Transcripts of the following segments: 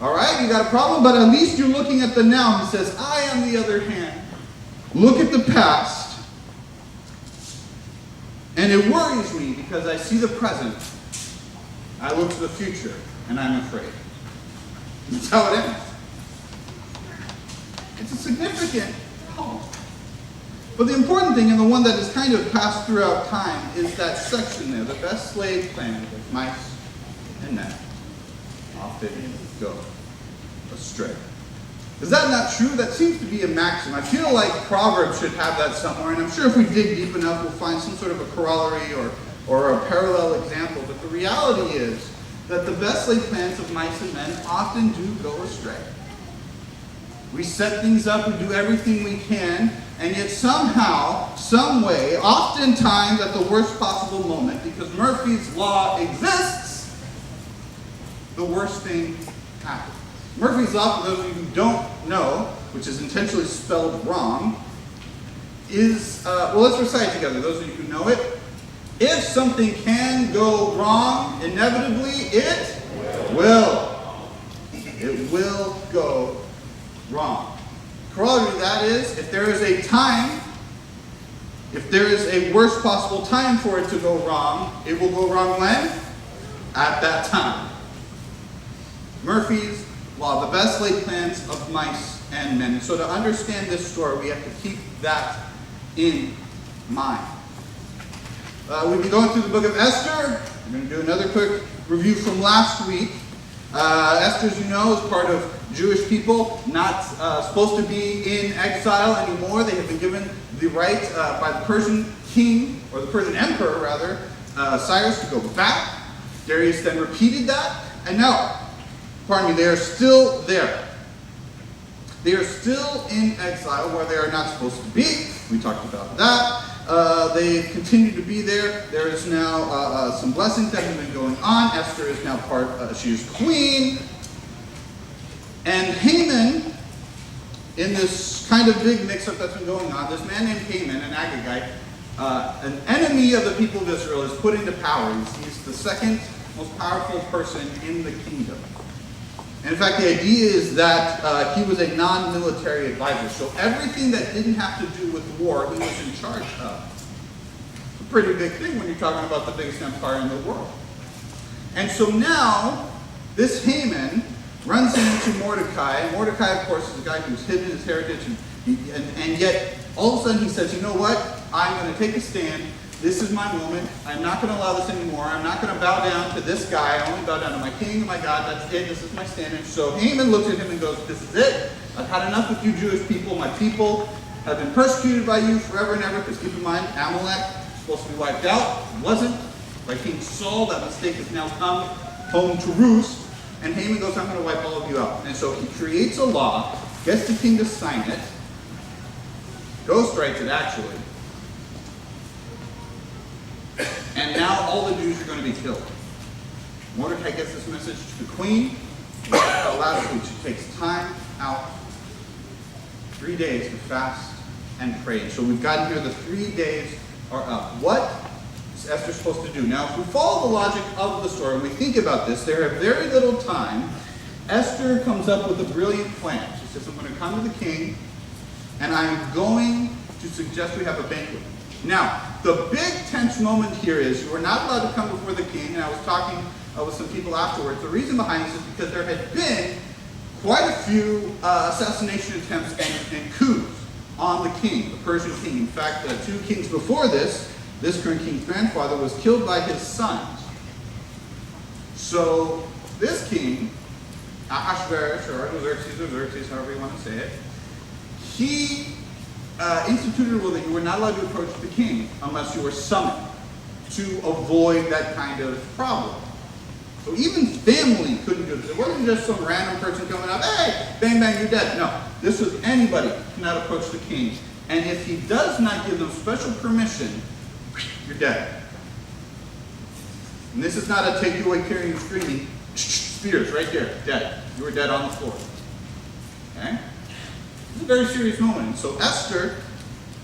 All right, you got a problem, but at least you're looking at the now. He says, I, on the other hand, look at the past, and it worries me because I see the present. I look to the future, and I'm afraid. That's how it ends. It's a significant poem. But the important thing, and the one that is kind of passed throughout time, is that section there, the best laid plans of mice and men often go astray. Is that not true? That seems to be a maxim. I feel like Proverbs should have that somewhere, and I'm sure if we dig deep enough, we'll find some sort of a corollary or a parallel example. But the reality is that the best laid plans of mice and men often do go astray. We set things up, we do everything we can, and yet somehow, some way, oftentimes at the worst possible moment, because Murphy's Law exists, the worst thing happens. Murphy's Law, for those of you who don't know, which is intentionally spelled wrong, is, well, let's recite it together, those of you who know it. If something can go wrong, inevitably it will. It will go wrong. Corollary to that is, if there is a time, if there is a worst possible time for it to go wrong, it will go wrong when? At that time. Murphy's Law, the best laid plans of mice and men. So to understand this story, we have to keep that in mind. We've been going through the book of Esther. We're going to do another quick review from last week. Esther, as you know, is part of Jewish people, not supposed to be in exile anymore. They have been given the right by the Persian king, or the Persian emperor rather, Cyrus, to go back. Darius then repeated that, and now, they are still there. They are still in exile where they are not supposed to be. We talked about that. They continue to be there. There is now some blessings that have been going on. Esther is now she is queen. And Haman, in this kind of big mix-up that's been going on, this man named Haman, an Agagite, an enemy of the people of Israel, is put into power. He's the second most powerful person in the kingdom. And in fact, the idea is that he was a non-military advisor. So everything that didn't have to do with war, he was in charge of. It's a pretty big thing when you're talking about the biggest empire in the world. And so now, this Haman runs into Mordecai. Mordecai, of course, is a guy who's hidden his heritage, and yet all of a sudden he says, you know what? I'm going to take a stand. This is my moment. I'm not going to allow this anymore. I'm not going to bow down to this guy. I only bow down to my king and my God. That's it. This is my stand. And so Haman looks at him and goes, this is it. I've had enough with you Jewish people. My people have been persecuted by you forever and ever. Because keep in mind, Amalek was supposed to be wiped out. It wasn't. By King Saul, that mistake has now come home to roost. And Haman goes, I'm going to wipe all of you out. And so he creates a law, gets the king to sign it, ghostwrites it actually, and now all the Jews are going to be killed. Mordecai gets this message to the queen. Last week, she takes time out, 3 days to fast and pray. So we've gotten here, the 3 days are up. What is Esther supposed to do? Now, if we follow the logic of the story, and we think about this, there are very little time. Esther comes up with a brilliant plan. She says, I'm going to come to the king, and I'm going to suggest we have a banquet. Now, the big tense moment here is you are not allowed to come before the king, and I was talking with some people afterwards. The reason behind this is because there had been quite a few assassination attempts and coups on the king, the Persian king. In fact, 2 kings before this current king's grandfather was killed by his sons. So this king, Ahasuerus, or Xerxes, however you want to say it, he instituted a rule that you were not allowed to approach the king unless you were summoned to avoid that kind of problem. So even family couldn't do this. It wasn't just some random person coming up, hey, bang, bang, you're dead. No, this was anybody cannot approach the king. And if he does not give them special permission, you're dead. And this is not a take you away carrying and screaming, spears right there, dead. You were dead on the floor. Okay? It's a very serious moment. And so Esther,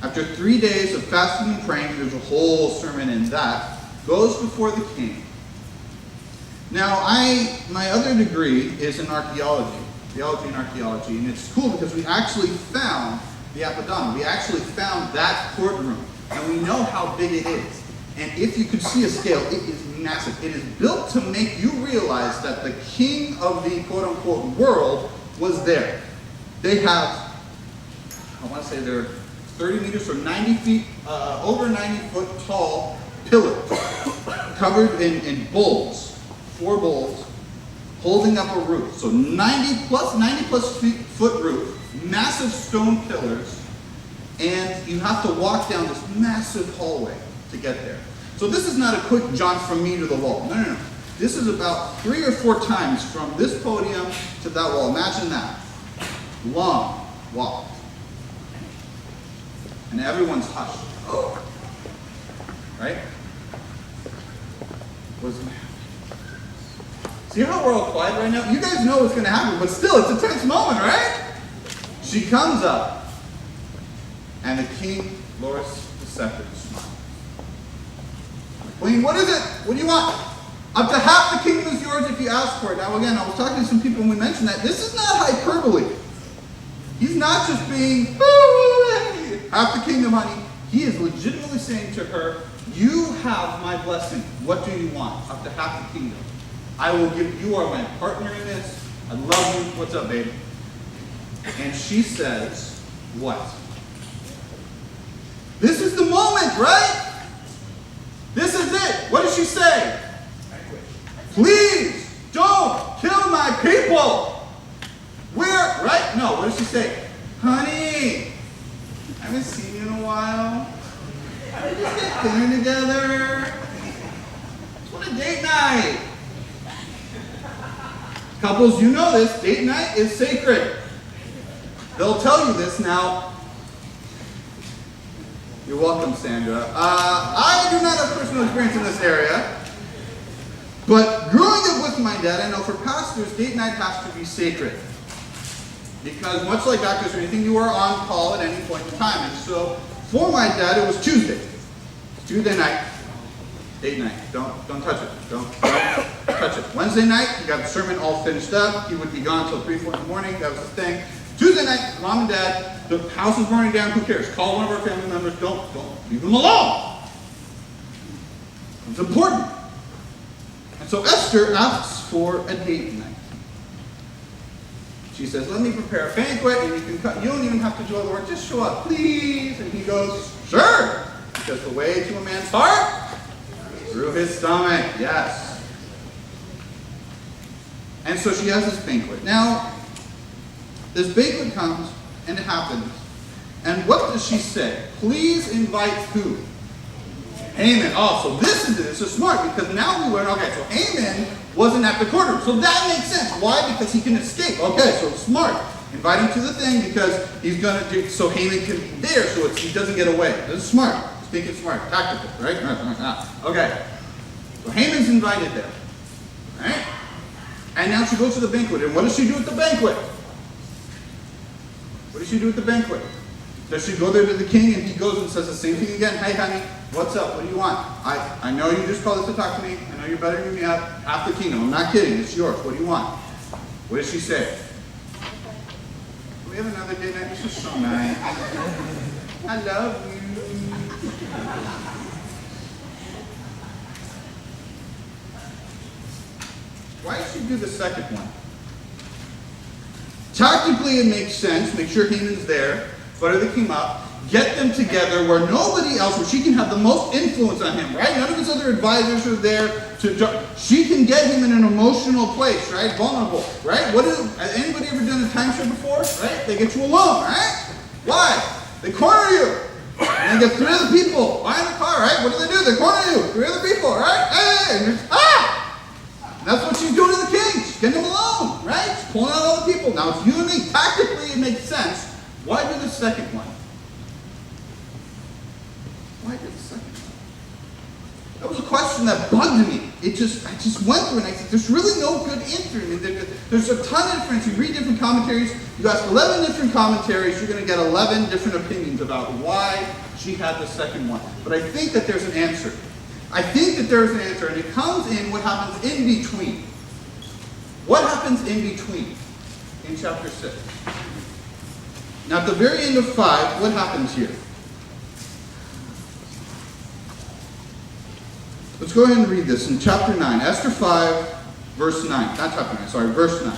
after 3 days of fasting and praying, there's a whole sermon in that, goes before the king. Now, my other degree is in archaeology, theology and archaeology, and it's cool because we actually found the Apodana. We actually found that courtroom, and we know how big it is. And if you could see a scale, it is massive. It is built to make you realize that the king of the quote-unquote world was there. They have, I want to say they're 30 meters or 90 feet, over 90 foot tall pillars covered in bowls, 4 bowls, holding up a roof. So 90 plus foot roof, massive stone pillars, and you have to walk down this massive hallway to get there. So this is not a quick jaunt from me to the wall. No, no, no. This is about 3 or 4 times from this podium to that wall. Imagine that. Long walk. And everyone's hushed. Oh. Right? See how we're all quiet right now? You guys know what's going to happen, but still, it's a tense moment, right? She comes up, and the king lowers the scepter and smiles. Queen, what is it? What do you want? Up to half the kingdom is yours if you ask for it. Now, again, I was talking to some people and we mentioned that. This is not hyperbole. He's not just being, half the kingdom, honey. He is legitimately saying to her, you have my blessing. What do you want? Up to half the kingdom. I will give, you are my partner in this. I love you. What's up, baby? And she says, what? This is the moment, right? This is it. What does she say? Please don't kill my people. Where, right? No, what does she say? Honey, I haven't seen you in a while. Can we just get dinner together? Just want a date night. Couples, you know this. Date night is sacred. They'll tell you this now. You're welcome, Sandra. I do not have personal experience in this area. But growing up with my dad, I know for pastors, date night has to be sacred. Because much like doctors or anything, you are on call at any point in time. And so for my dad, it was Tuesday. Tuesday night, date night. Don't touch it. Don't touch it. Wednesday night, he got the sermon all finished up. He would be gone until 3, 4 in the morning. That was his thing. Tuesday night, mom and dad, the house is burning down. Who cares? Call one of our family members. Don't leave them alone. It's important. And so Esther asks for a date night. She says, let me prepare a banquet, and you don't even have to do all the work. Just show up, please. And he goes, sure. Because the way to a man's heart, through his stomach. Yes. And so she has this banquet. Now, this banquet comes, and it happens. And what does she say? Please invite who? Haman. Oh, so this is it. It's so smart, because now we learn, okay, so Haman wasn't at the courtroom. So that makes sense. Why? Because he can escape. Okay, so smart. Invite him to the thing because he's going to do, so Haman can be there so he doesn't get away. This is smart. Thinking smart. Tactical, right? Okay. So Haman's invited there. Right? And now she goes to the banquet. And what does she do at the banquet? What does she do at the banquet? Does she go there to the king and he goes and says the same thing again? Hey, honey, what's up? What do you want? I know you just called us to talk to me. I know you're better than me up. Half the kingdom. I'm not kidding. It's yours. What do you want? What does she say? Can we have another date night? This is so nice. I love you. Why did she do the second one? Tactically, it makes sense. Make sure Haman's there. Butter the king up. Get them together where nobody else, where she can have the most influence on him, right? None of his other advisors are there. She can get him in an emotional place, right? Vulnerable, right? Has anybody ever done a timeshare before, right? They get you alone, right? Why? They corner you. And they get 3 other people buying a car, right? What do? They corner you. 3 other people, right? Hey! And and that's what she's doing to the king. She's getting him alone, right? She's pulling out all the people. Now, it's you and me. Tactically, it makes sense. Why do the second one? Why do the second one? That was a question that bugged me. I just went through it and I said, there's really no good answer. There's a ton of difference. You read different commentaries. You ask 11 different commentaries. You're going to get 11 different opinions about why she had the second one. But I think that there's an answer. I think that there's an answer, and it comes in what happens in between. What happens in between in chapter 6? Now, at the very end of 5, what happens here? Let's go ahead and read this in chapter 9. Esther 5, verse 9. Not chapter 9, sorry, verse 9.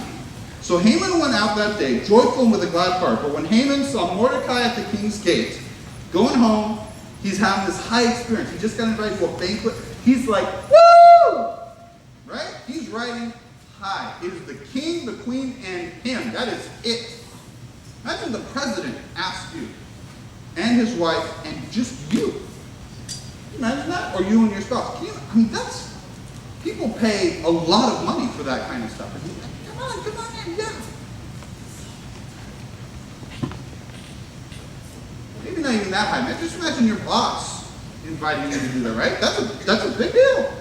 So Haman went out that day, joyful and with a glad heart. But when Haman saw Mordecai at the king's gate, going home, he's having this high experience. He just got invited to a banquet. He's like, woo! Right? He's riding high. It is the king, the queen, and him. That is it. Imagine the president asked you and his wife and just you. Can you imagine that? Or you and your spouse. That's, people pay a lot of money for that kind of stuff. And you're like, come on in, yeah. Maybe not even that high, man. Just imagine your boss inviting you to do that, right? That's a big deal.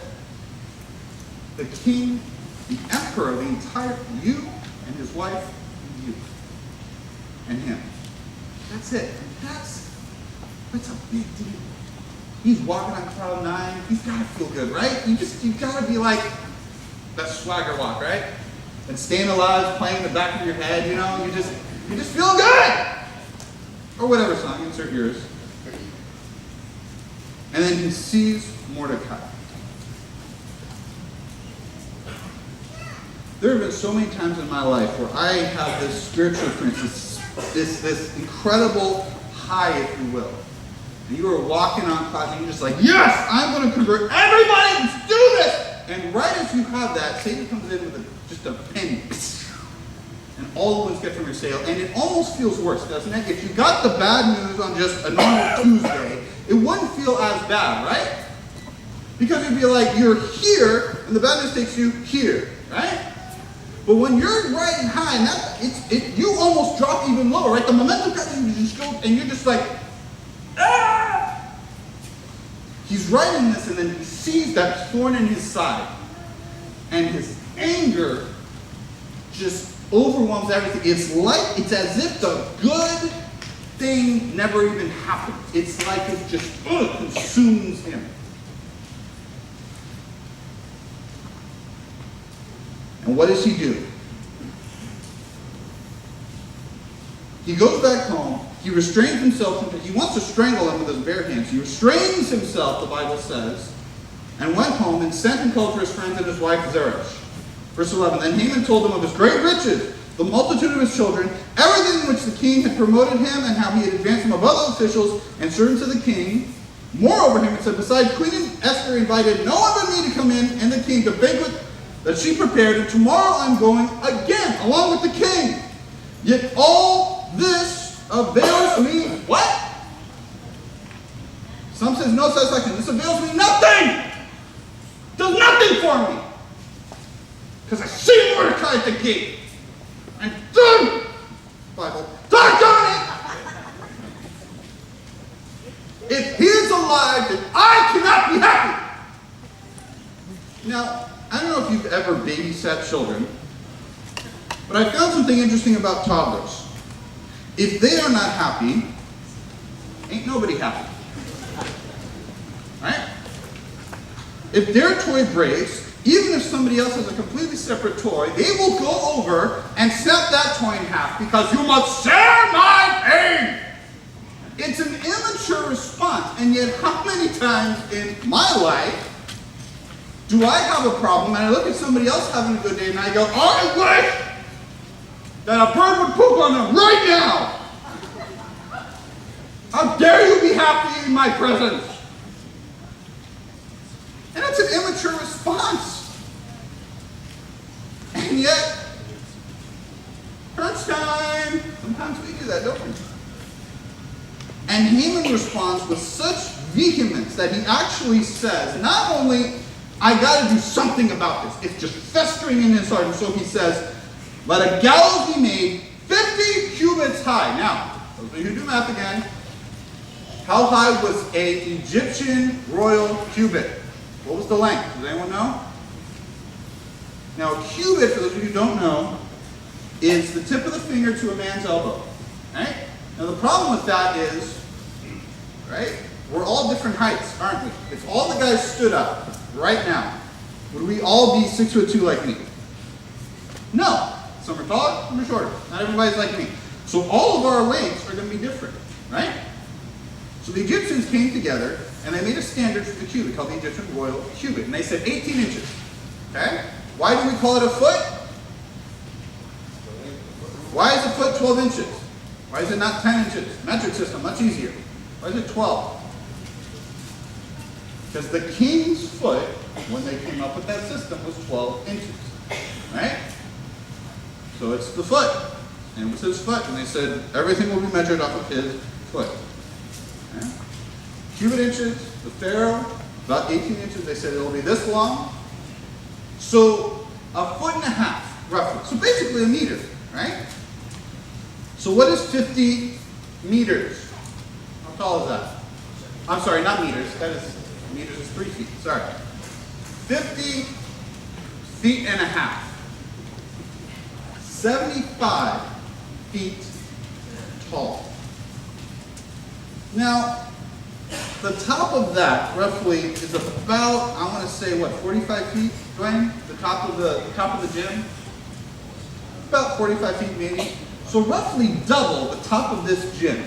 The king, the emperor, the entire, you and his wife and you and him. That's it. That's a big deal. He's walking on cloud 9. He's got to feel good, right? You got to be like that swagger walk, right? And Staying Alive playing in the back of your head, you know, you just feel good. Or whatever song, insert yours. And then he sees Mordecai. There have been so many times in my life where I have this spiritual experience, this incredible high, if you will. And you are walking on clouds and you're just like, yes, I'm going to convert everybody, let's do this. And right as you have that, Satan comes in with just a penny. And all the winds get from your sail. And it almost feels worse, doesn't it? If you got the bad news on just a normal Tuesday, it wouldn't feel as bad, right? Because you'd be like, you're here, and the bad news takes you here, right? But when you're riding high, and you almost drop even lower, right? The momentum comes and you just go, and you're just like, ah! He's riding this, and then he sees that thorn in his side, and his anger just overwhelms everything. It's as if the good thing never even happened. It's like it just consumes him. And what does he do? He goes back home. He restrains himself. He wants to strangle him with his bare hands. He restrains himself, the Bible says, and went home and sent and called for his friends and his wife Zeresh. Verse 11, then Haman told them of his great riches, the multitude of his children, everything in which the king had promoted him, and how he had advanced him above the officials and servants of the king. Moreover, Haman said, besides, Queen Esther invited no one but me to come in and the king to banquet that she prepared, and tomorrow I'm going again, along with the king. Yet all this avails me what? Some says no satisfaction. This avails me nothing. Does nothing for me. Because I see Mordecai at the gate. And done. Bible. Doggone it. If he is alive, then I cannot be happy. Now, I don't know if you've ever babysat children, but I found something interesting about toddlers. If they are not happy, ain't nobody happy. Right? If their toy breaks, even if somebody else has a completely separate toy, they will go over and snap that toy in half because you must share my pain. It's an immature response, and yet how many times in my life do I have a problem and I look at somebody else having a good day and I go, I wish that a bird would poop on them right now. How dare you be happy in my presence? And it's an immature response. And yet, crunch time. Sometimes we do that, don't we? And Haman responds with such vehemence that he actually says, not only, I got to do something about this. It's just festering in his heart. And so he says, let a gallows be made 50 cubits high. Now, those of you who do math again, how high was an Egyptian royal cubit? What was the length? Does anyone know? Now, a cubit, for those of you who don't know, is the tip of the finger to a man's elbow. Right? Now, the problem with that is, right, we're all different heights, aren't we? If all the guys stood up right now, would we all be 6'2" like me? No. Some are taller, some are shorter. Not everybody's like me. So all of our lengths are going to be different, right? So the Egyptians came together and they made a standard for the cubit called the Egyptian Royal Cubit. And they said 18 inches. Okay? Why do we call it a foot? Why is a foot 12 inches? Why is it not 10 inches? Metric system, much easier. Why is it 12? Because the king's foot, when they came up with that system, was 12 inches. Right? So it's the foot. And it was his foot. And they said everything will be measured off of his foot. Okay? Cubit inches, the Pharaoh, about 18 inches. They said it'll be this long. So a foot and a half, roughly. So basically a meter, right? So what is 50 meters? How tall is that? I'm sorry, not meters. That is, meters is 3 feet. Sorry. 50 feet and a half. 75 feet tall. Now, the top of that roughly is about, I want to say, what, 45 feet, Dwayne? The top of the gym? About 45 feet maybe. So roughly double the top of this gym.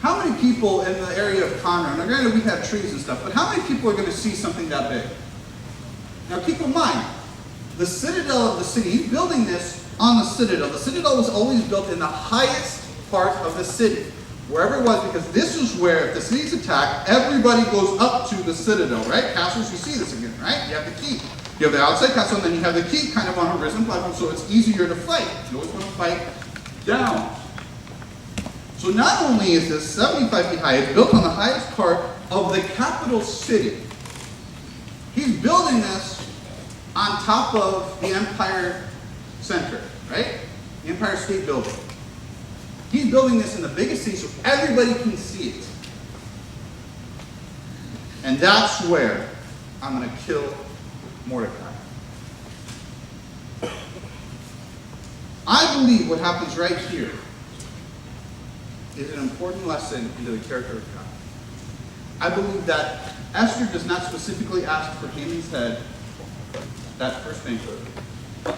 How many people in the area of Conroe, now granted we have trees and stuff, but how many people are going to see something that big? Now keep in mind, the citadel of the city, he's building this on the citadel. The citadel was always built in the highest part of the city, wherever it was, because this is where, if the city's attacked, everybody goes up to the citadel, right? Castles, you see this again, right? You have the keep. You have the outside castle, and then you have the keep kind of on a risen platform, so it's easier to fight. You always want to fight down. So not only is this 75 feet high, it's built on the highest part of the capital city. He's building this on top of the Empire Center, right? The Empire State Building. He's building this in the biggest city so everybody can see it. And that's where I'm going to kill Mordecai. I believe what happens right here is an important lesson into the character of God. I believe that Esther does not specifically ask for Haman's head that first banquet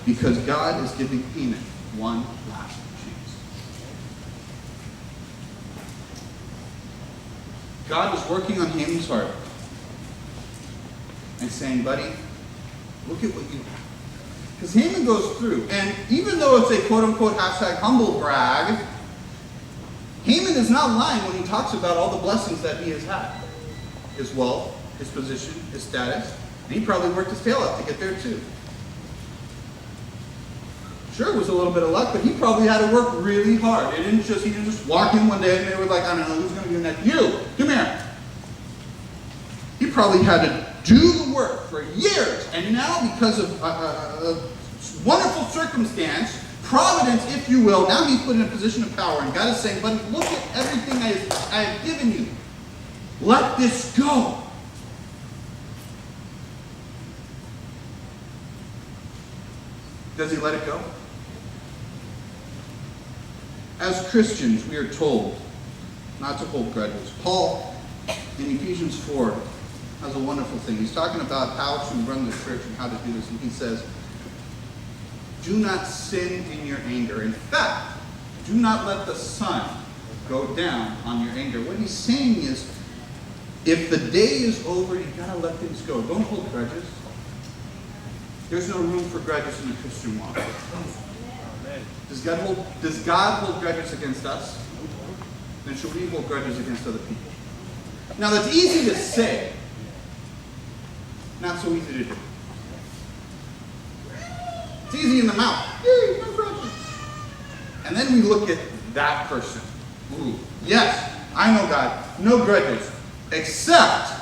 because God is giving Haman one last chance. God is working on Haman's heart and saying, buddy, look at what you have. Because Haman goes through, and even though it's a quote-unquote #humble brag, Haman is not lying when he talks about all the blessings that he has had. His wealth, his position, his status, and he probably worked his tail off to get there too. Sure, it was a little bit of luck, but he probably had to work really hard. He didn't just walk in one day and they were like, I don't know, who's going to be next? You, come here. He probably had to do the work for years, and now because of a wonderful circumstance, providence, if you will, now he's put in a position of power, and God is saying, buddy, look at everything I have given you. Let this go. Does he let it go? As Christians, we are told not to hold grudges. Paul, in Ephesians 4, has a wonderful thing. He's talking about how to run the church and how to do this, and he says, do not sin in your anger. In fact, do not let the sun go down on your anger. What he's saying is, if the day is over, you gotta let things go. Don't hold grudges. There's no room for grudges in the Christian walk. Does God hold grudges against us? Then should we hold grudges against other people? Now that's easy to say, not so easy to do. It's easy in the mouth. Yay, no grudges. And then we look at that person. Ooh, yes, I know God, no grudges, except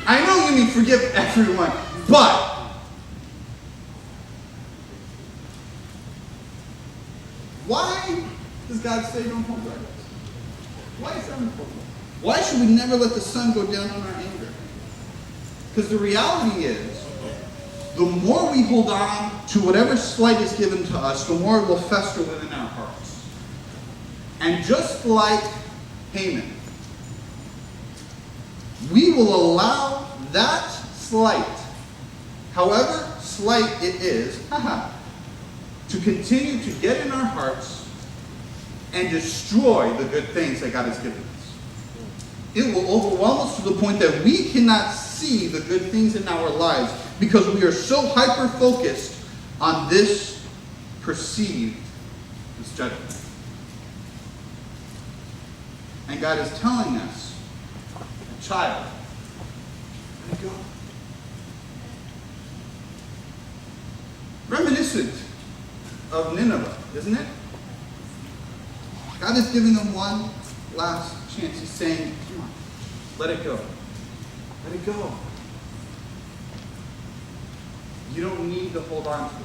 I know you need to forgive everyone, but why does God say don't hold grudges? Why is that important? Why should we never let the sun go down on our anger? Because the reality is, the more we hold on to whatever slight is given to us, the more it will fester within our hearts. And just like Haman, we will allow that slight, however slight it is, to continue to get in our hearts and destroy the good things that God has given us. It will overwhelm us to the point that we cannot see the good things in our lives because we are so hyper-focused on this perceived judgment. And God is telling us, child, let it go. Reminiscent of Nineveh, isn't it? God is giving them one last chance. He's saying, come on, let it go. Let it go. You don't need to hold on to it.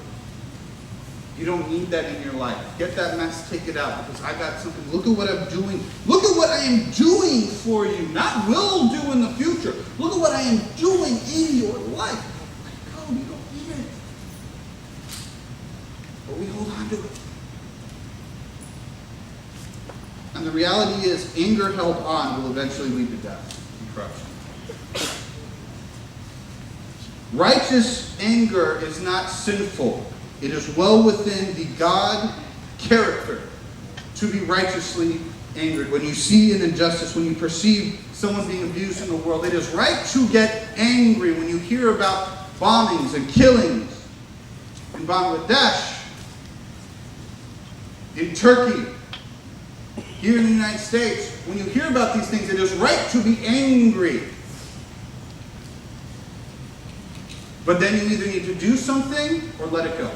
You don't need that in your life. Get that mess, take it out, because I got something. Look at what I'm doing. Look at what I am doing for you. Not will do in the future. Look at what I am doing in your life. Let go. You don't need it. But we hold on to it. And the reality is, anger held on will eventually lead to death and corruption. Righteous anger is not sinful. It is well within the God character to be righteously angered. When you see an injustice, when you perceive someone being abused in the world, it is right to get angry. When you hear about bombings and killings in Bangladesh, in Turkey, here in the United States, when you hear about these things, it is right to be angry. But then you either need to do something or let it go.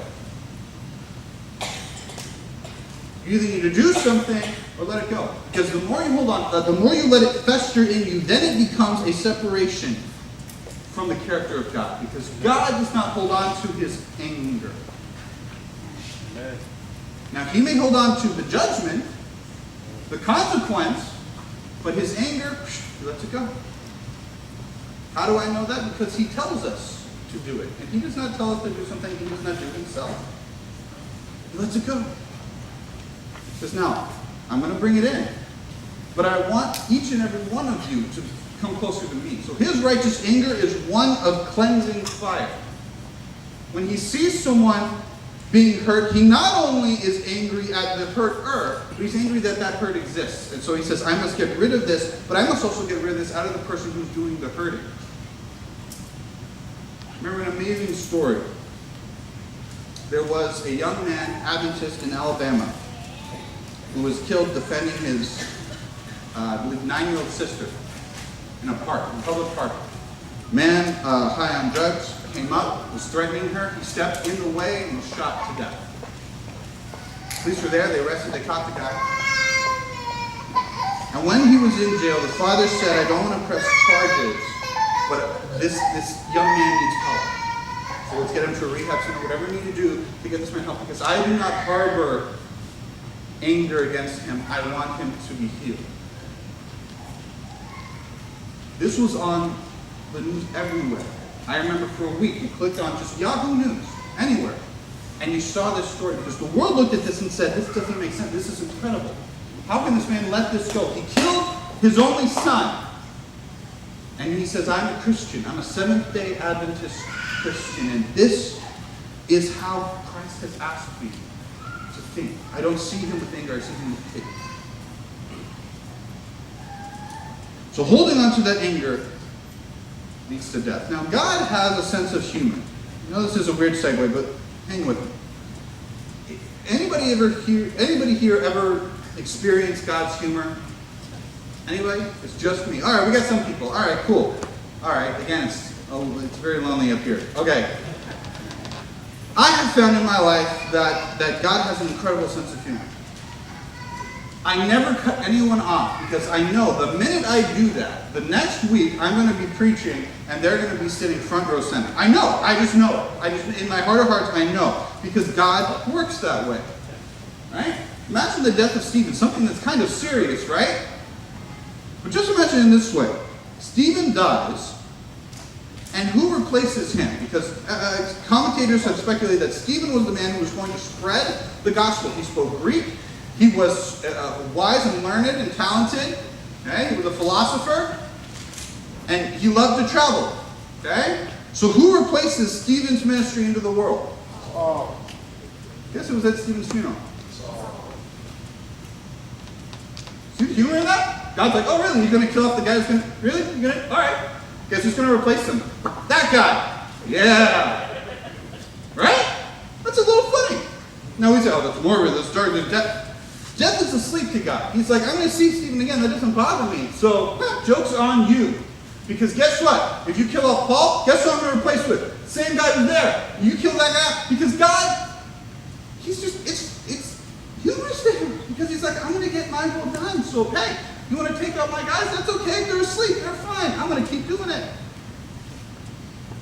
You either need to do something or let it go. Because the more you hold on, the more you let it fester in you, then it becomes a separation from the character of God. Because God does not hold on to his anger. Amen. Now, he may hold on to the judgment, the consequence, but his anger, he lets it go. How do I know that? Because he tells us to do it. And he does not tell us to do something he does not do himself. He lets it go. He says, now, I'm going to bring it in. But I want each and every one of you to come closer to me. So his righteous anger is one of cleansing fire. When he sees someone being hurt, he not only is angry at the hurter, but he's angry that that hurt exists. And so he says, I must get rid of this, but I must also get rid of this out of the person who's doing the hurting. Remember an amazing story. There was a young man, Adventist in Alabama, who was killed defending his, I believe, 9-year-old sister in a park, in a public park. Man, high on drugs, came up, was threatening her. He stepped in the way and was shot to death. Police were there. They arrested. They caught the guy. And when he was in jail, the father said, I don't want to press charges, but this young man needs help. So let's get him to a rehab center, whatever we need to do to get this man help, because I do not harbor anger against him. I want him to be healed. This was on the news everywhere. I remember for a week you clicked on just Yahoo News, anywhere, and you saw this story because the world looked at this and said, this doesn't make sense. This is incredible. How can this man let this go? He killed his only son. And he says, I'm a Christian. I'm a Seventh-day Adventist Christian. And this is how Christ has asked me to think. I don't see him with anger. I see him with faith. So holding on to that anger leads to death. Now, God has a sense of humor. I know this is a weird segue, but hang with me. Anybody here ever experienced God's humor? Anybody? It's just me. All right, we got some people. All right, cool. All right, again, it's very lonely up here. Okay. I have found in my life that God has an incredible sense of humor. I never cut anyone off because I know the minute I do that, the next week I'm going to be preaching and they're going to be sitting front row center. I know. I just know it. In my heart of hearts, I know. Because God works that way. Right? Imagine the death of Stephen, something that's kind of serious, right? But just imagine in this way. Stephen dies, and who replaces him? Because commentators have speculated that Stephen was the man who was going to spread the gospel. He spoke Greek. He was wise and learned and talented. Okay? He was a philosopher. And he loved to travel. Okay? So who replaces Stephen's ministry into the world? Oh. Guess who was at Stephen's funeral? See the humor in that? God's like, oh really? You're going to kill off the guy who's going to... Really? You're going to... All right. Guess who's going to replace him? That guy. Yeah. Right? That's a little funny. Now we say, oh, that's morbid. That's dark. Death is asleep to God. He's like, I'm going to see Stephen again. That doesn't bother me. So, joke's on you. Because guess what? If you kill off Paul, guess who I'm going to replace with? Same guy was there. You kill that guy. Because God, he's just, it's humorous to him. Because he's like, I'm going to get my will done. So, hey, you want to take out my guys? That's okay. They're asleep. They're fine. I'm going to keep doing it.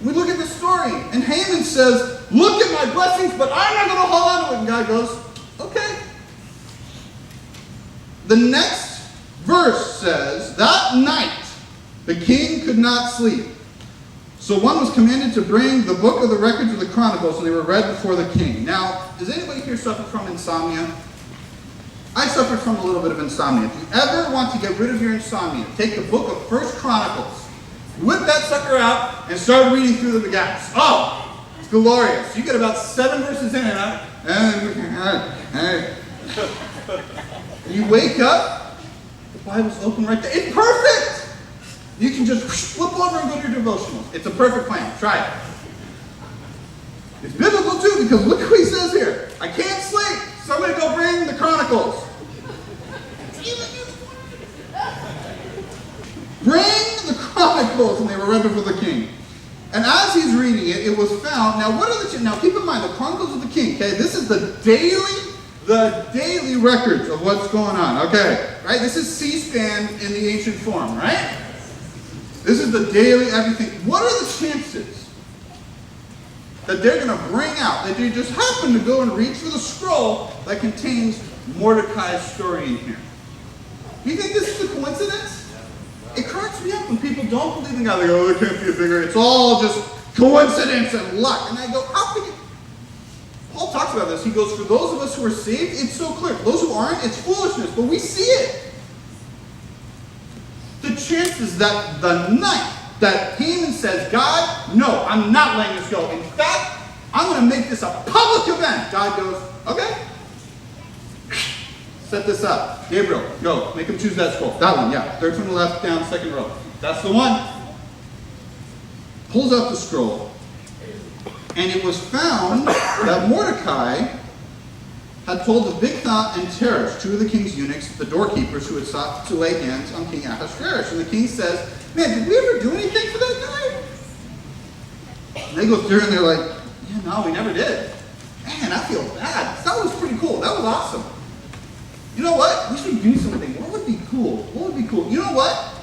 We look at the story, and Haman says, look at my blessings, but I'm not going to hold on to it. And God goes, okay. The next verse says, that night the king could not sleep. So one was commanded to bring the book of the records of the Chronicles, and they were read before the king. Now, does anybody here suffer from insomnia? I suffered from a little bit of insomnia. If you ever want to get rid of your insomnia, take the book of 1 Chronicles. Whip that sucker out and start reading through the gaps. Oh, it's glorious. You get about 7 verses in and you wake up, the Bible's open right there. It's perfect. You can just flip over and go to your devotionals. It's a perfect plan. Try it. It's biblical too, because look what he says here. I can't sleep. Somebody go bring the Chronicles. Bring the Chronicles, and they were read before the king. And as he's reading it, it was found. Now, what are the? Now, keep in mind the Chronicles of the King. Okay, this is the daily records of what's going on. Okay, right? This is C-SPAN in the ancient form, right? This is the daily everything. What are the chances that they're going to bring out that they just happen to go and reach for the scroll that contains Mordecai's story in here? You think this is a coincidence? It cracks me up when people don't believe in God. They go, oh, there can't be a bigger. It's all just coincidence and luck. And I go, how can you? Paul talks about this. He goes, for those of us who are saved, it's so clear. For those who aren't, it's foolishness. But we see it. The chances that the night that Haman says, God, no, I'm not letting this go. In fact, I'm going to make this a public event. God goes, okay. Set this up. Gabriel, go. Make him choose that scroll. That one, yeah. Third from the left, down, second row. That's the one. Pulls out the scroll. And it was found that Mordecai had told of Bigtha and Teresh, 2 of the king's eunuchs, the doorkeepers who had sought to lay hands on King Ahasuerus. And the king says, man, did we ever do anything for that guy? And they go through and they're like, yeah, no, we never did. Man, I feel bad. That was pretty cool. That was awesome. You know what? We should do something. What would be cool? What would be cool? You know what?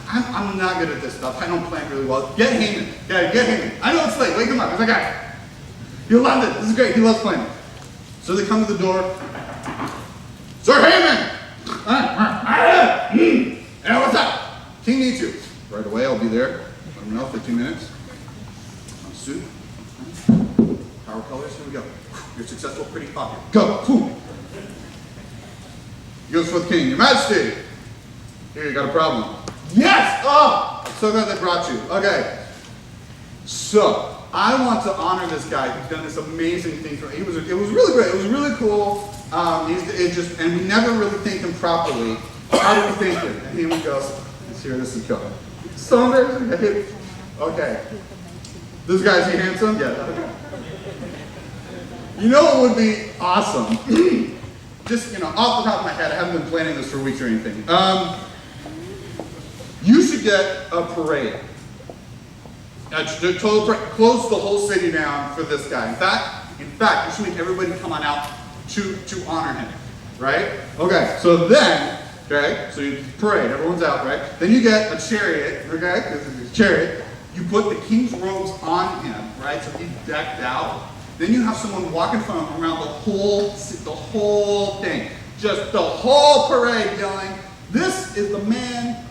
I'm not good at this stuff. I don't plan really well. Get Haman. Yeah, get Haman. I know it's late. Wake him up. It's okay. You'll love it. This is great. He loves playing. So they come to the door. Sir Haman! Yeah, what's up? King needs you. Right away, I'll be there. Let me know, 15 minutes. Suit. Power colors. Here we go. You're successful, pretty popular. Go. Boom. He goes for the king. Your Majesty. Here, you got a problem. Yes! Oh! I'm so glad they brought you. Okay. So, I want to honor this guy who's done this amazing thing for me. It was really great. It was really cool. And we never really thanked him properly. How do we thank him? And here we go. Let's hear this is going. So embarrassing. Okay. This guy's he handsome? Yeah. Okay. You know what would be awesome? Just, off the top of my head, I haven't been planning this for weeks or anything. You should get a parade. Close the whole city down for this guy. In fact, you should make everybody come on out to honor him, right? Okay, so you parade, everyone's out, right? Then you get a chariot, okay? This is his chariot. You put the king's robes on him, right? So he's decked out. Then you have someone walk in front of him around the whole thing. Just the whole parade yelling, this is the man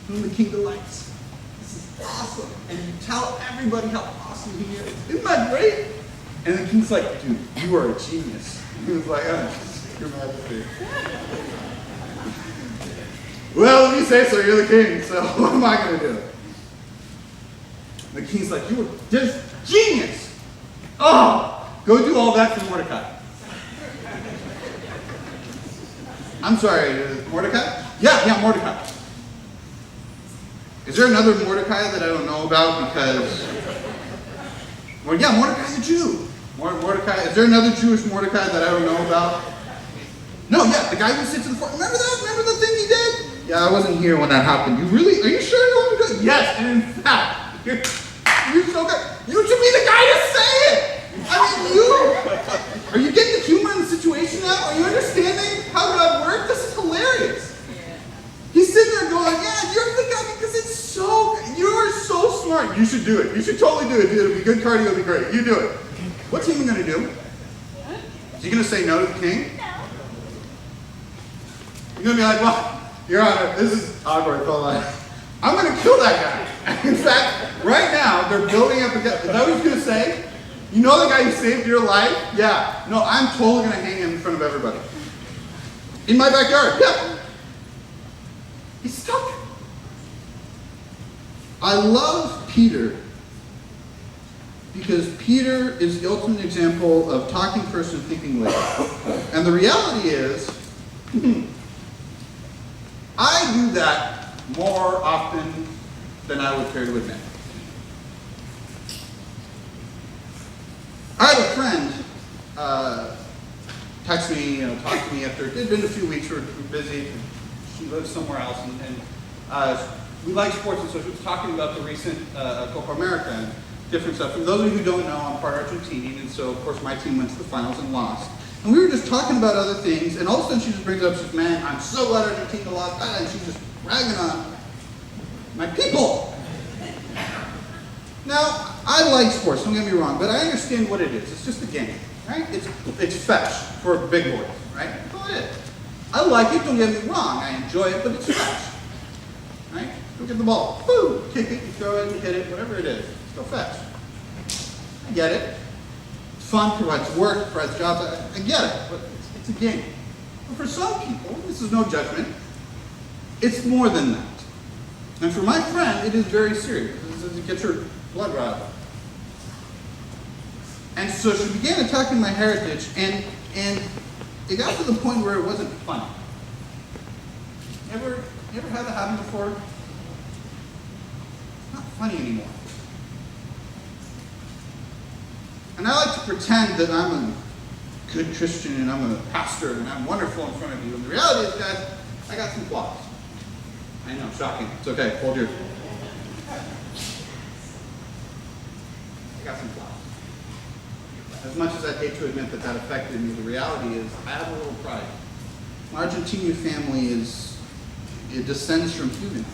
whom the king delights. This is awesome. And you tell everybody how awesome he is. Isn't that great? And the king's like, dude, you are a genius. He was like, Your Majesty. Well, if you say so, you're the king, so what am I going to do? The king's like, you were just genius. Oh, go do all that for Mordecai. I'm sorry, Mordecai? Yeah, Mordecai. Is there another Mordecai that I don't know about? Because, well, yeah, Mordecai's a Jew. Mordecai, is there another Jewish Mordecai that I don't know about? No, yeah, the guy who sits in the front. Remember that? Remember the thing he did? Yeah, I wasn't here when that happened. Are you sure you know what you're doing? Yes, and in fact, you're so good. You should be the guy to say it. Are you getting the humor in the situation now? Are you understanding how God works? This is hilarious. He's sitting there going, yeah, you're the guy because you're so smart. You should do it. You should totally do it. It'll be good cardio. It'll be great. You do it. What's he going to do? Is he going to say no to the king? No. You're going to be like, well, Your Honor, this is awkward. I'm going to kill that guy. In fact, right now, they're building up a guy. Is that what he's going to say? You know the guy who saved your life? Yeah. No, I'm totally going to hang him in front of everybody. In my backyard. Yeah. He's stuck. I love Peter because Peter is the ultimate example of talking first and thinking later. And the reality is, I do that more often than I would care to admit. I had a friend text me, talk to me after it had been a few weeks. We were busy. She lives somewhere else, and we like sports, and so she was talking about the recent Copa America and different stuff. For those of you who don't know, I'm part Argentinian, and so of course my team went to the finals and lost. And we were just talking about other things, and all of a sudden she just brings up, she says, man, I'm so glad Argentina lost, and she's just bragging on my people. Now, I like sports, don't get me wrong, but I understand what it is. It's just a game, right? It's fetch for big boys, right? That's all it is. I like it, don't get me wrong. I enjoy it, but it's fetch, right? Go get the ball, boom, kick it, you throw it, you hit it, whatever it is. Go fetch. I get it. It's fun, provides work, provides jobs. I get it, but it's a game. But for some people, this is no judgment, it's more than that. And for my friend, it is very serious. It gets her blood riled. And so she began attacking my heritage, and it got to the point where it wasn't funny. You ever had that happen before? It's not funny anymore. And I like to pretend that I'm a good Christian and I'm a pastor and I'm wonderful in front of you. And the reality is, guys, I got some flaws. I know, shocking. It's okay, hold your. I got some flaws. As much as I'd hate to admit that affected me, the reality is I have a little pride. My Argentinian family it descends from Huguenots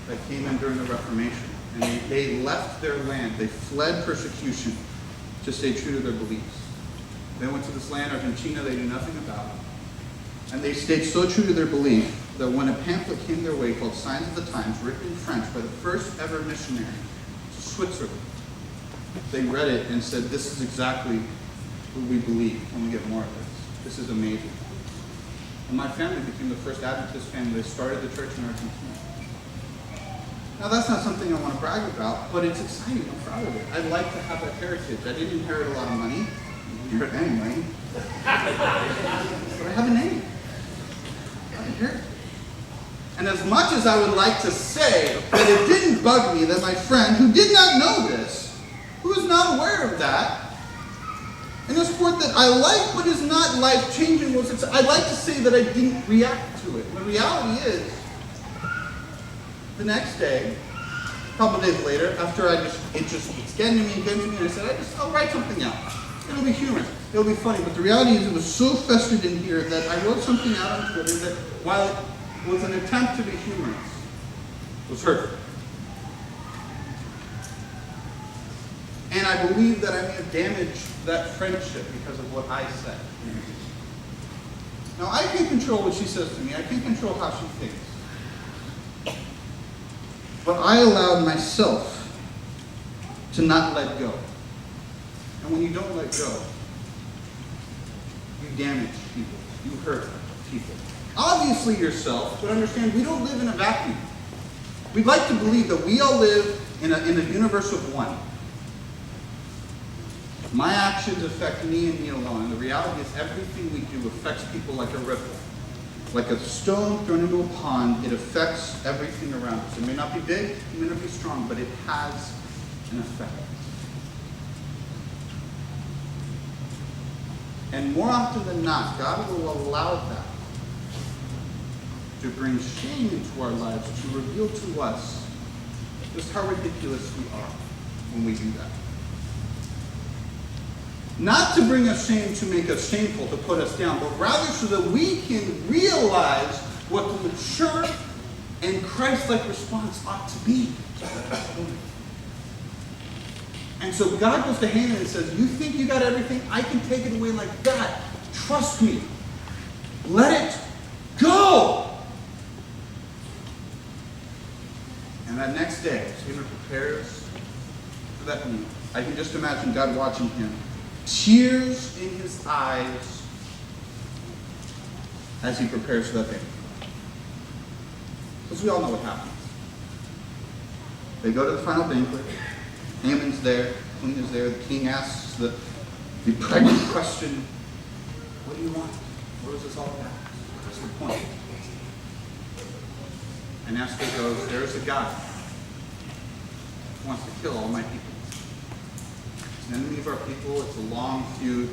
that came in during the Reformation. And they left their land. They fled persecution to stay true to their beliefs. They went to this land, Argentina, they knew nothing about. And they stayed so true to their belief that when a pamphlet came their way called Signs of the Times, written in French by the first ever missionary to Switzerland, they read it and said, this is exactly what we believe. Can we get more of this? This is amazing. And my family became the first Adventist family. They started the church in Argentina. Now that's not something I want to brag about, but it's exciting. I'm proud of it. I'd like to have that heritage. I didn't inherit a lot of money. I didn't inherit any money. But I have a name. I inherit it. And as much as I would like to say that it didn't bug me that my friend, who did not know this, who is not aware of that, in a sport that I like but is not life-changing, I'd like to say that I didn't react to it. The reality is, the next day, a couple days later, after it's getting to me, and I said, I'll write something out. It'll be humorous. It'll be funny. But the reality is it was so festered in here that I wrote something out on Twitter that, while it was an attempt to be humorous, was hurtful. And I believe that I may have damaged that friendship because of what I said. Now, I can't control what she says to me. I can't control how she thinks. But I allowed myself to not let go. And when you don't let go, You damage people. You hurt people. Obviously yourself, but understand we don't live in a vacuum. We'd like to believe that we all live in a universe of one. My actions affect me and me alone. And the reality is everything we do affects people like a ripple. Like a stone thrown into a pond, it affects everything around us. It may not be big, it may not be strong, but it has an effect. And more often than not, God will allow that to bring shame into our lives, to reveal to us just how ridiculous we are when we do that. Not to bring us shame to make us shameful, to put us down, but rather so that we can realize what the mature and Christ-like response ought to be. And so God goes to Haman and says, you think you got everything? I can take it away like that. Trust me. Let it go. And that next day, Haman prepares for that meal. I can just imagine God watching him, tears in his eyes as he prepares for that banquet. Because we all know what happens. They go to the final banquet. Haman's there. The queen is there. The king asks the pregnant question, what do you want? What is this all about? What's the point? And Esther goes, there is a God who wants to kill all my people. It's an enemy of our people. It's a long feud.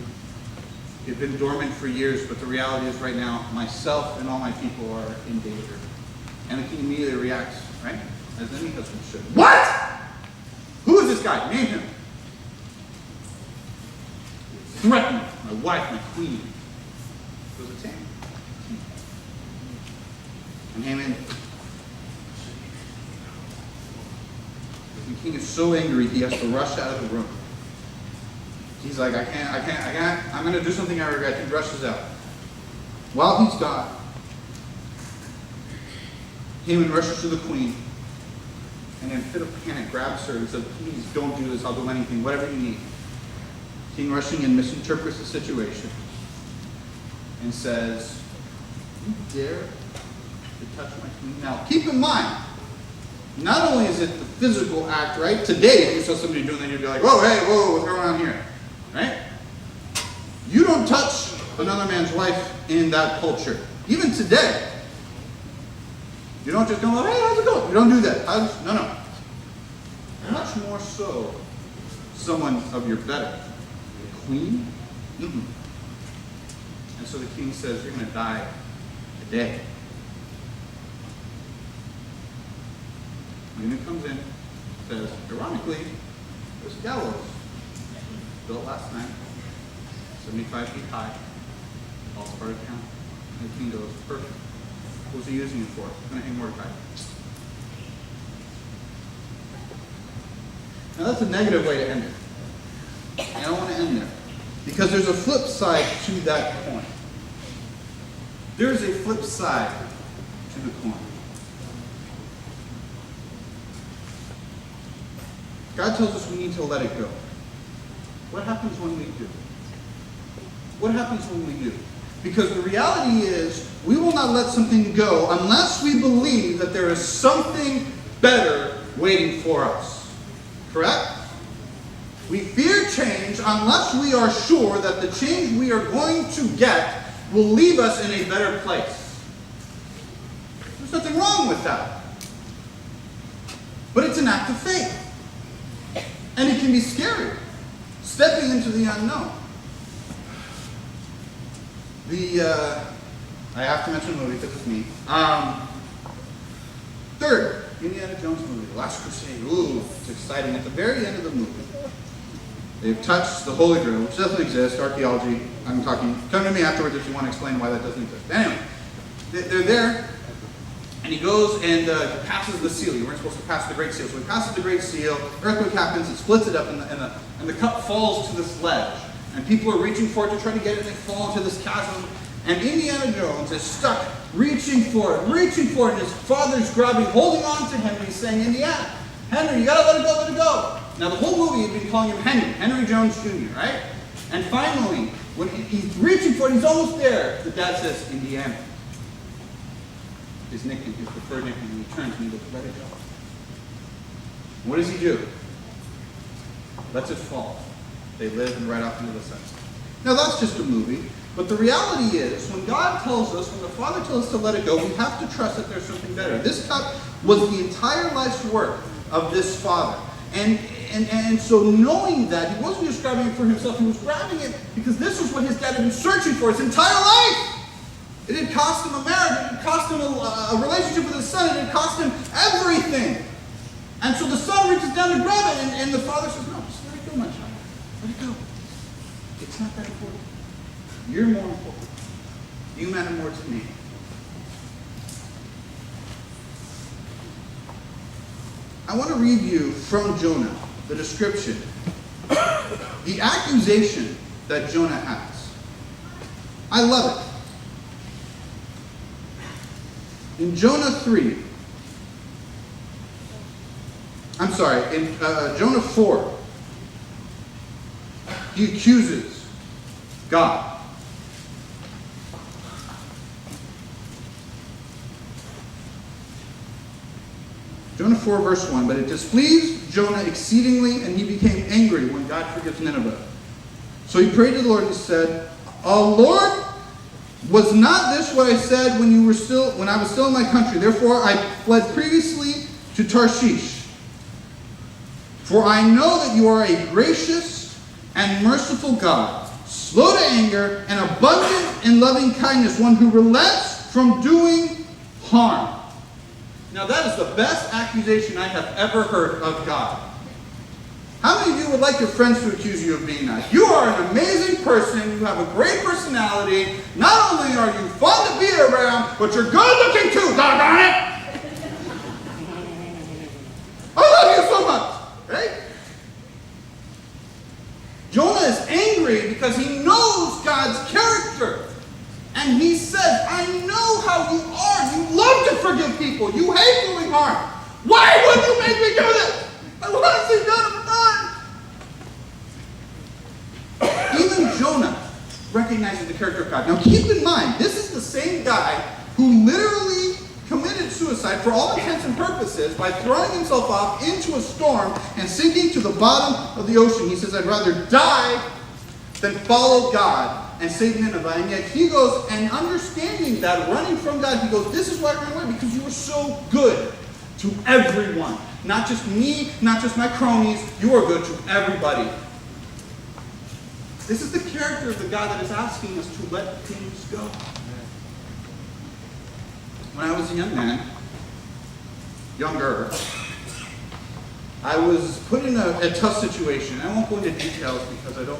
It's been dormant for years, but the reality is right now, myself and all my people are in danger. And the king immediately reacts, right? As any husband should. What? Who is this guy? Name him. Threaten my wife, my queen. It was a Haman. And Haman, the king is so angry he has to rush out of the room. He's like, I can't, I'm going to do something I regret. He rushes out. While he's gone, Haman rushes to the queen and in a fit of panic grabs her and says, please don't do this, I'll do anything, whatever you need. King rushing in misinterprets the situation and says, you dare to touch my queen? Now, keep in mind, not only is it the physical act, right? Today, if you saw somebody doing that, you'd be like, whoa, hey, whoa, what's going on here? Right? You don't touch another man's wife in that culture. Even today. You don't just go, hey, how's it going? You don't do that. No. Much more so, someone of your better. The queen? Mm-mm. And so the king says, you're going to die today. And then it comes in, says, ironically, there's a gallows built last night, 75 feet high, all part of town. And the king goes, perfect. What was he using it for? He's going to hang Mordecai. Now that's a negative way to end it. And I don't want to end there. Because there's a flip side to that coin. There's a flip side to the coin. God tells us we need to let it go. What happens when we do? What happens when we do? Because the reality is, we will not let something go unless we believe that there is something better waiting for us. Correct? We fear change unless we are sure that the change we are going to get will leave us in a better place. There's nothing wrong with that. But it's an act of faith. And it can be scary. Stepping into the unknown. I have to mention a movie because it's me. Third, Indiana Jones movie, The Last Crusade. Ooh, it's exciting. At the very end of the movie, they've touched the Holy Grail, which doesn't exist, archaeology. I'm talking, come to me afterwards if you want to explain why that doesn't exist. Anyway, they're there, and he goes and passes the seal. You weren't supposed to pass the Great Seal. So he passes the Great Seal, earthquake happens, it splits it up, and the cup falls to this ledge. And people are reaching for it to try to get it, and they fall into this chasm. And Indiana Jones is stuck, reaching for it, and his father's grabbing, holding on to him, and he's saying, Indiana, Henry, you gotta let it go. Now the whole movie had been calling him Henry Jones Jr., right? And finally, when he's reaching for it, he's almost there. The dad says, Indiana. His nickname, his preferred nickname. And he turns and he goes, let it go. What does he do? Lets it fall. They live and ride off into the sunset. Now that's just a movie. But the reality is, when God tells us, when the Father tells us to let it go, we have to trust that there's something better. This cup was the entire life's work of this Father. And so knowing that, he wasn't just grabbing it for himself, he was grabbing it because this was what his dad had been searching for his entire life. It had cost him a marriage, it had cost him a relationship with his son, it had cost him everything. And so the son reaches down to grab it, and the Father says, no, just let it go, my child. Let it go. It's not that important. You're more important. You matter more to me. I want to read you from Jonah, the description, the accusation that Jonah has. I love it. In Jonah 3, in Jonah 4, he accuses God. Jonah 4, verse 1, but it displeased Jonah exceedingly, and he became angry when God forgives Nineveh. So he prayed to the Lord and said, Lord, was not this what I said when I was still in my country? Therefore I fled previously to Tarshish. For I know that you are a gracious and merciful God, slow to anger and abundant in loving kindness, one who relents from doing harm. Now that is the best accusation I have ever heard of God. How many of you would like your friends to accuse you of being nice? You are an amazing person. You have a great personality. Not only are you fun to be around, but you're good looking too, doggone it! I love you so much, right? Jonah is angry because he knows God's character. And he says, I know how you are. You love to forgive people. You hate doing harm. Why would you make me do this? I want to see none of it done. Even Jonah recognizes the character of God. Now keep in mind, this is the same guy who literally committed suicide for all intents and purposes by throwing himself off into a storm and sinking to the bottom of the ocean. He says, I'd rather die than follow God and save Nineveh. And yet he goes, and understanding that, running from God, he goes, this is why I ran away, because you were so good to everyone. Not just me, not just my cronies. You are good to everybody. This is the character of the God that is asking us to let things go. When I was a young man, younger, I was put in a tough situation. I won't go into details because I don't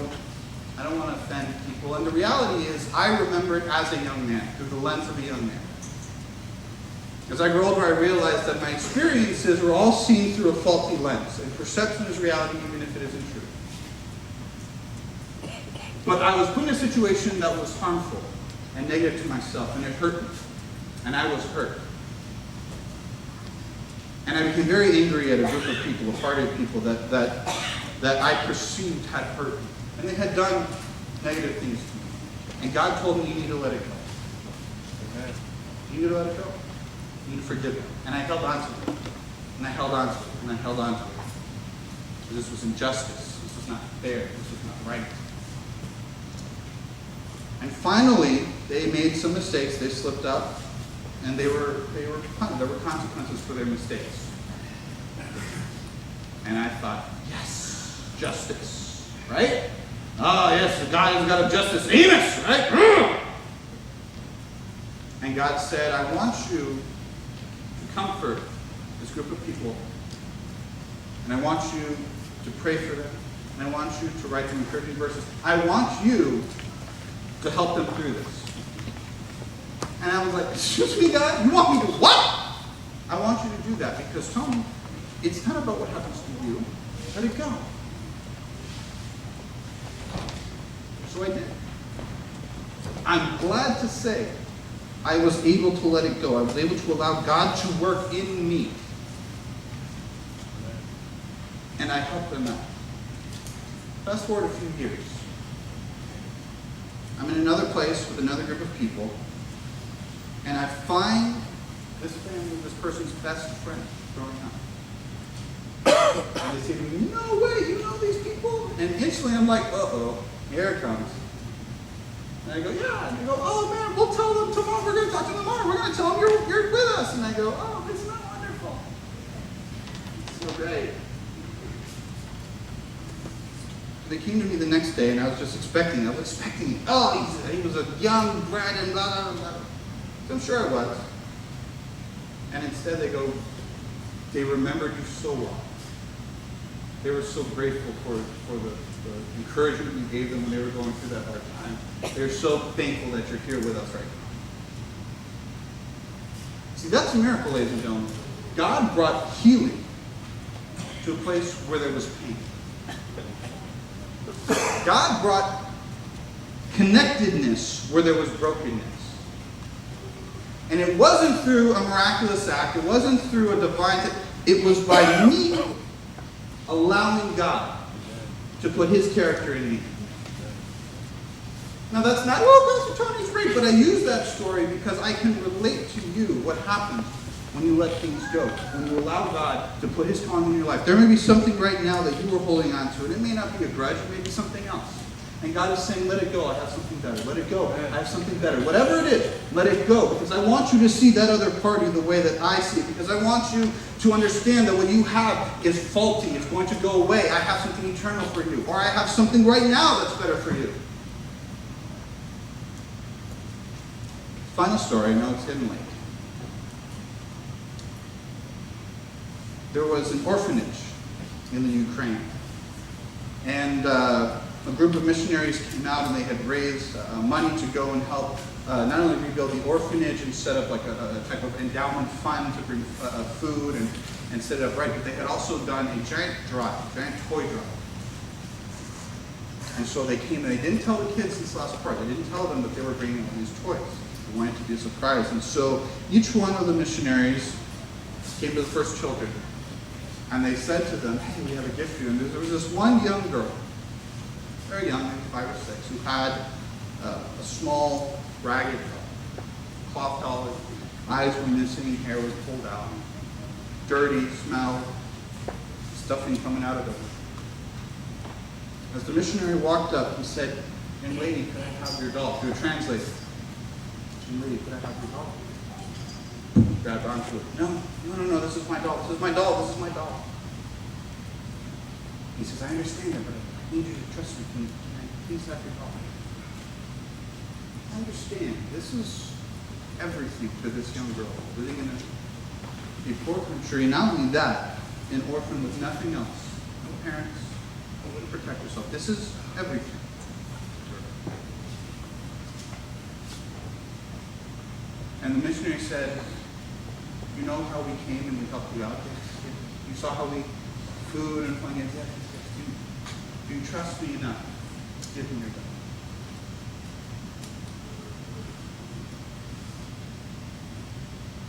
want to offend people. And the reality is, I remember it as a young man, through the lens of a young man. As I grew older, I realized that my experiences were all seen through a faulty lens, and perception is reality even if it isn't true. But I was put in a situation that was harmful and negative to myself, and it hurt me. And I was hurt. And I became very angry at a group of people, a party of people that I perceived had hurt me. And they had done negative things to me. And God told me, you need to let it go. Okay? You need to let it go. You need to forgive it. And I held on to it. And I held on to it. And I held on to it. This was injustice. This was not fair. This was not right. And finally, they made some mistakes. They slipped up. And they were punished. There were consequences for their mistakes. And I thought, yes, justice. Right? Oh, yes, the guy who's got a justice, Amos, right? And God said, I want you to comfort this group of people. And I want you to pray for them. And I want you to write them encouraging verses. I want you to help them through this. And I was like, excuse me, God, you want me to what? I want you to do that because, Tony, it's not about what happens to you. Let it go. So I did. I'm glad to say I was able to let it go. I was able to allow God to work in me. And I helped them out. Fast forward a few years. I'm in another place with another group of people, and I find this family, this person's best friend growing up. And they say to me, no way, you know these people? And instantly I'm like, uh-oh, here it comes. And I go, yeah. And they go, oh man, we'll tell them tomorrow. We're going to talk to them tomorrow. We're going to tell them you're with us. And I go, oh, isn't that wonderful? It's so great. They came to me the next day, and I was expecting it. Oh, he was a young brat and blah, blah, blah. So I'm sure I was. And instead they remembered you so well. They were so grateful for the encouragement you gave them when they were going through that hard time. They're so thankful that you're here with us right now. See, that's a miracle, ladies and gentlemen. God brought healing to a place where there was pain. God brought connectedness where there was brokenness. And it wasn't through a miraculous act. It wasn't through a divine... It was by me allowing God to put his character in me. Now that's not, oh, Pastor Tony's great, but I use that story because I can relate to you what happens when you let things go, when you allow God to put his calling in your life. There may be something right now that you were holding on to, and it may not be a grudge, it may be something else. And God is saying, let it go, I have something better. Let it go, I have something better. Whatever it is, let it go. Because I want you to see that other party the way that I see it. Because I want you to understand that what you have is faulty. It's going to go away. I have something eternal for you. Or I have something right now that's better for you. Final story, I know it's getting late. There was an orphanage in the Ukraine. And a group of missionaries came out and they had raised money to go and help not only rebuild the orphanage and set up like a type of endowment fund to bring food and set it up right, but they had also done a giant toy drive. And so they came and they didn't tell the kids this last part. They didn't tell them that they were bringing all these toys. They wanted it to be a surprise. And so each one of the missionaries came to the first children. And they said to them, hey, we have a gift for you. And there was this one young girl, very young, maybe 5 or 6, who had a small, ragged cloth doll. Eyes were missing, hair was pulled out, dirty, smell, stuffing coming out of it. As the missionary walked up, he said, young lady, could I have your doll? Through a translator. Young lady, could I have your doll? Grabbed onto it. No, this is my doll. This is my doll. This is my doll. He says, I understand it, but I need you to trust me. Can I please have your doll? I understand. This is everything to this young girl living in a poor country. And not only that, an orphan with nothing else. No parents, no way to protect herself. This is everything. And the missionary said, you know how we came and we helped you out? You saw how we food and plenty of yes. Do you trust me enough? Give me your doll.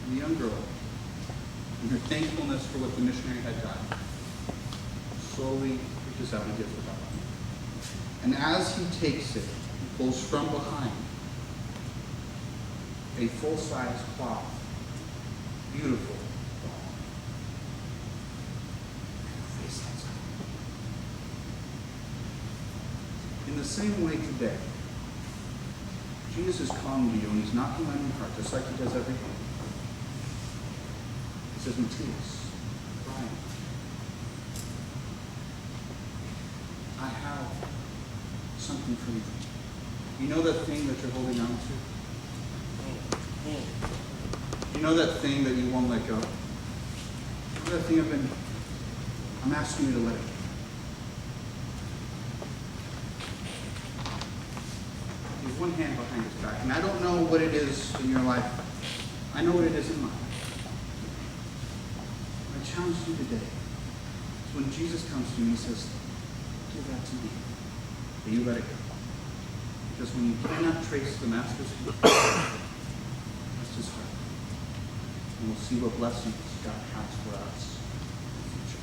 And the young girl, in her thankfulness for what the missionary had done, slowly reaches out and gives the doll. And as he takes it, he pulls from behind a full-size cloth, beautiful doll. And her face lights up. In the same way today, Jesus is calling to you and he's knocking on your heart just like he does every day. He says, Matthias, Brian, I have something for you. You know that thing that you're holding on to? You know that thing that you won't let go? You know that thing I'm asking you to let it go. There's one hand behind his back, and I don't know what it is in your life. I know what it is in mine. I challenge you today. So when Jesus comes to you, he says, give that to me. But you let it go. Because when you cannot trace the master's feet, trust his heart. And we'll see what blessings God has for us in the future.